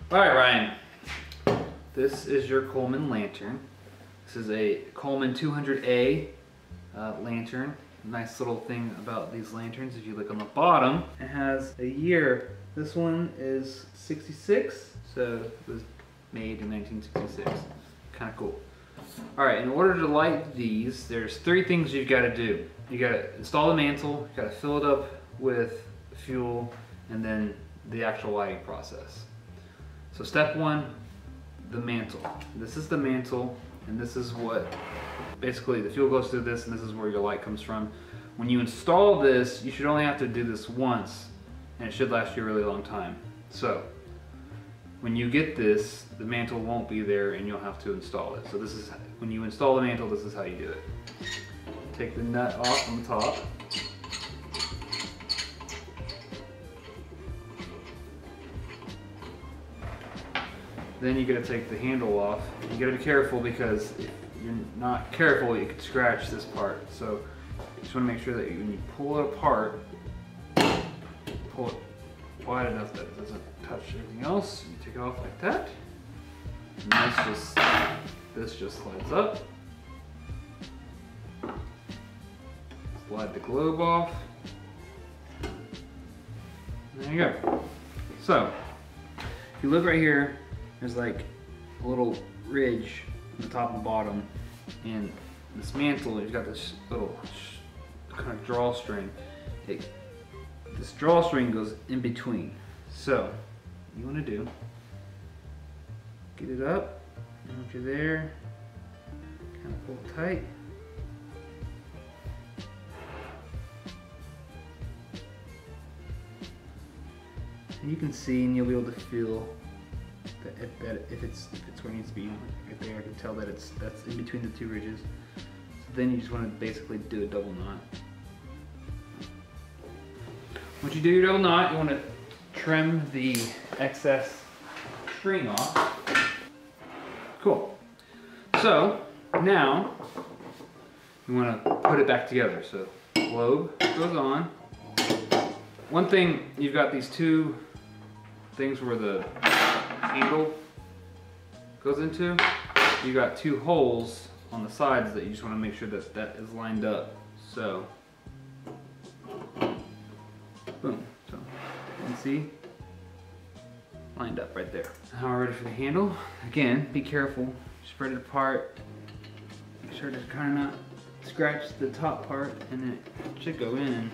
All right, Ryan. This is your Coleman lantern. This is a Coleman 200A lantern. Nice little thing about these lanterns, if you look on the bottom, it has a year. This one is 66, so it was made in 1966. Kind of cool. All right, in order to light these, there's 3 things you've got to do. You got to install the mantle, you got to fill it up with fuel, and then the actual lighting process. So step 1, the mantle. This is the mantle, and this is what, basically the fuel goes through this, and this is where your light comes from. When you install this, you should only have to do this once, and it should last you a really long time. So when you get this, the mantle won't be there and you'll have to install it. So this is, when you install the mantle, this is how you do it. Take the nut off on the top. Then you gotta take the handle off. You gotta be careful because if you're not careful, you could scratch this part. So you just wanna make sure that when you pull it apart, pull it wide enough that it doesn't touch anything else. You take it off like that. And this just slides up. Slide the globe off. There you go. So, if you look right here, there's like a little ridge on the top and bottom, and this mantle, you've got this little kind of drawstring. This drawstring goes in between. So, what you want to do, get it up, and once you're there, kind of pull it tight. And you can see, and you'll be able to feel that if it's where it needs to be, right there. I can tell that that's in between the 2 ridges. So then you just want to basically do a double knot. Once you do your double knot, you want to trim the excess string off. Cool. So now you want to put it back together. So globe goes on. One thing, you've got these 2 things where the handle goes into. You got 2 holes on the sides that you just want to make sure that that is lined up. So boom. So you can see lined up right there. Now we're ready for the handle. Again, be careful. Spread it apart. Make sure to kind of not scratch the top part, and then it should go in.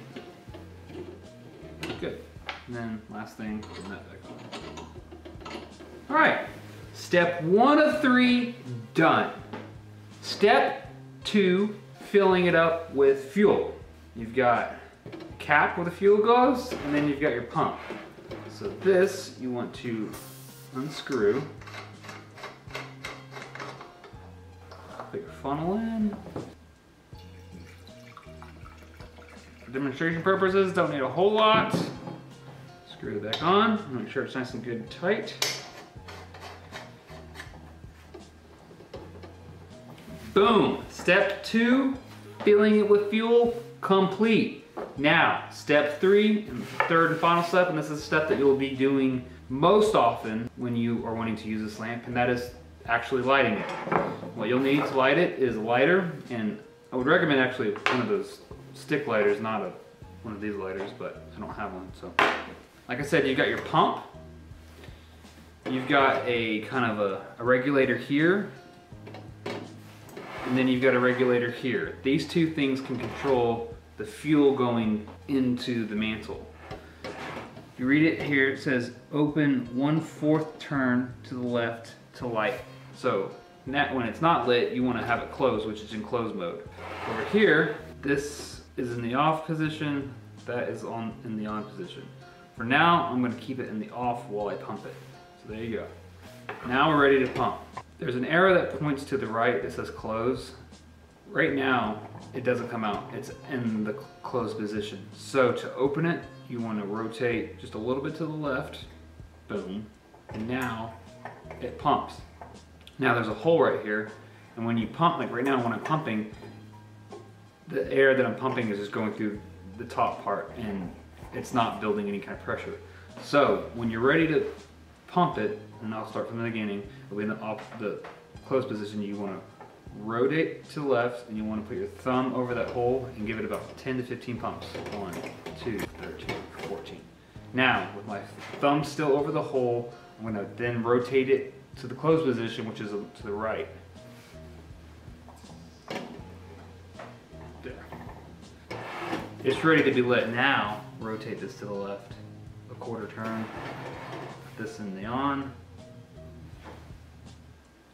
Good. And then last thing, put that back on. All right. Step 1 of 3 done. Step 2, filling it up with fuel. You've got cap where the fuel goes, and then you've got your pump. So this you want to unscrew, put your funnel in. For demonstration purposes, don't need a whole lot. Screw it back on, make sure it's nice and good and tight. Boom! Step 2, filling it with fuel, complete. Now, step 3, and the 3rd and final step, and this is a step that you'll be doing most often when you are wanting to use this lamp, and that is actually lighting it. What you'll need to light it is a lighter, and I would recommend actually one of those stick lighters, not one of these lighters, but I don't have one. So, like I said, you've got your pump, you've got a kind of a regulator here, and then you've got a regulator here. These 2 things can control the fuel going into the mantle. If you read it here, it says open 1/4 turn to the left to light. So when it's not lit, you want to have it closed, which is in closed mode. Over here, this is in the off position, that is in the on position. For now, I'm going to keep it in the off while I pump it. So there you go. Now we're ready to pump. There's an arrow that points to the right that says close. Right now, it doesn't come out. It's in the closed position. So to open it, you want to rotate just a little bit to the left. Boom. And now it pumps. Now there's a hole right here. And when you pump, like right now when I'm pumping, the air that I'm pumping is just going through the top part and it's not building any kind of pressure. So when you're ready to pump it, and I'll start from the beginning. It'll be in the closed position. You want to rotate to the left, and you want to put your thumb over that hole and give it about 10 to 15 pumps. 1, 2, 13, 14. Now, with my thumb still over the hole, I'm going to then rotate it to the closed position, which is to the right. There. It's ready to be lit. Now, rotate this to the left, a quarter turn. Put this in the on.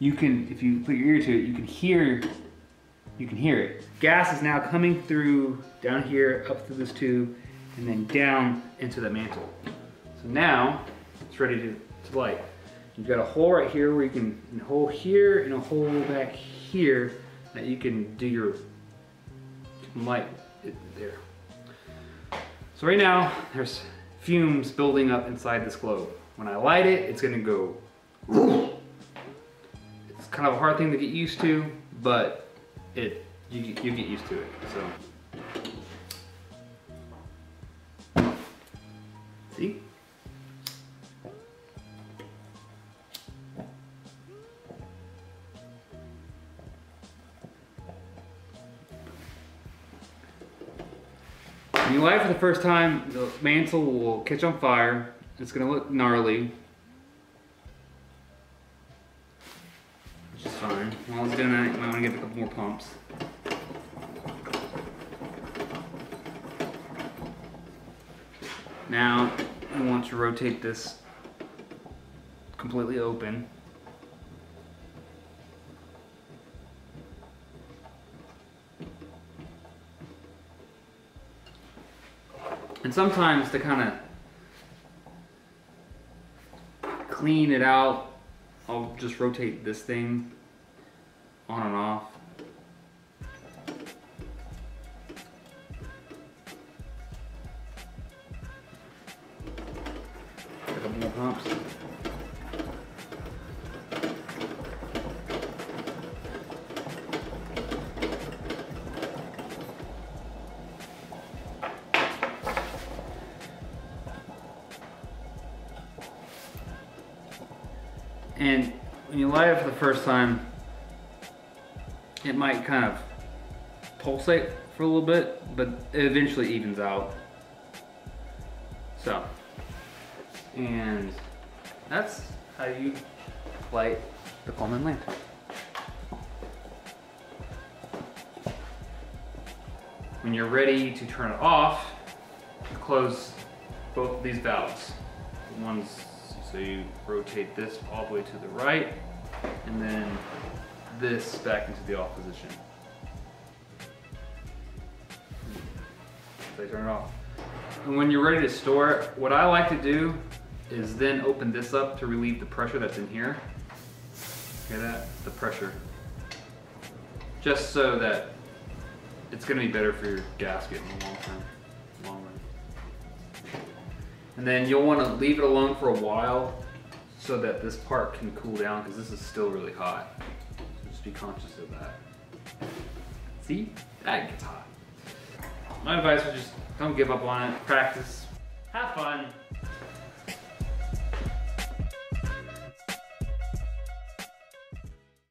You can, if you put your ear to it, you can hear it. Gas is now coming through down here, up through this tube, and then down into the mantle. So now it's ready to light. You've got a hole right here where you can, a hole here and a hole back here that you can do your light it there. So right now there's fumes building up inside this globe. When I light it, it's gonna go. It's kind of a hard thing to get used to, but you get used to it. So, see? When you light it for the first time, the mantle will catch on fire. It's gonna look gnarly, which is fine. While it's doing that, you might wanna give it a couple more pumps. Now, I want to rotate this completely open. And sometimes to kind of clean it out, I'll just rotate this thing on and off. A couple more pumps. And when you light it for the first time, it might kind of pulsate for a little bit, but it eventually evens out. So, and that's how you light the Coleman lantern. When you're ready to turn it off, close both of these valves. So you rotate this all the way to the right, and then this back into the off position. So you turn it off. And when you're ready to store it, what I like to do is then open this up to relieve the pressure that's in here. Hear that? The pressure. Just so that it's gonna be better for your gasket in the long run. And then you'll want to leave it alone for a while so that this part can cool down, because this is still really hot. So just be conscious of that. See? That gets hot. My advice is just don't give up on it. Practice. Have fun.